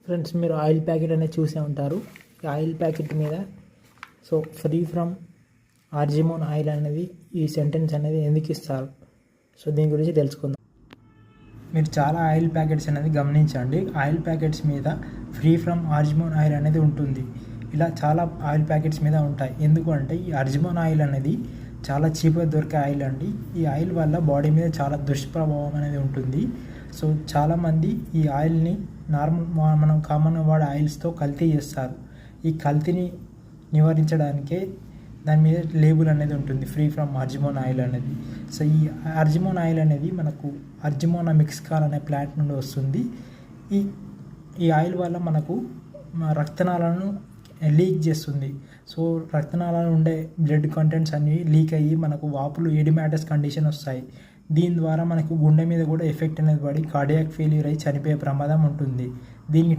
Friends, మీరు oil packet అనేది చూసే ఉంటారు. ఈ ఆయిల్ ప్యాకెట్ మీద ఫ్రీ ఫ్రమ్ ఆర్జిమోన్ ఆయిల్ అనేది ఈ సెంటెన్స్ అనేది ఎందుకు ఇస్తారు? దీని గురించి తెలుసుకుందాం. మీరు చాలా ఆయిల్ ప్యాకెట్స్ అనేది గమనించండి. ఆయిల్ ప్యాకెట్స్ మీద ఫ్రీ ఫ్రమ్ ఆర్జిమోన్ ఆయిల్ అనేది ఉంటుంది. ఇలా చాలా ఆయిల్ ప్యాకెట్స్ మీద ఉంటాయి. ఎందుకంటే ఈ ఆర్జిమోన్ ఆయిల్ అనేది చాలా చీప్గా దొరికే ఆయిల్ అండి. ఈ ఆయిల్ వల్ల బాడీ మీద చాలా దుష్ప్రభావం అనేది ఉంటుంది. చాలామంది ఈ ఆయిల్ని మనం కామన్గా వాడే ఆయిల్స్తో కల్తీ చేస్తారు. ఈ కల్తీని నివారించడానికే దాని మీద లేబుల్ అనేది ఉంటుంది, ఫ్రీ ఫ్రమ్ ఆర్జిమోన్ ఆయిల్ అనేది. ఈ ఆర్జిమోన్ ఆయిల్ అనేది మనకు ఆర్జిమోనా మిక్స్కార్ అనే ప్లాంట్ నుండి వస్తుంది. ఈ ఆయిల్ వల్ల మనకు రక్తనాళాలను లీక్ చేస్తుంది. రక్తనాళాలు ఉండే బ్లడ్ కంటెంట్స్ అన్నీ లీక్ అయ్యి మనకు వాపులు, ఎడిమాటస్ కండిషన్ వస్తాయి. దీని ద్వారా మనకు గుండె మీద కూడా ఎఫెక్ట్ అనేది పడి కార్డియాక్ ఫెయిల్యూర్ అయ్యి చనిపోయే ప్రమాదం ఉంటుంది. దీనికి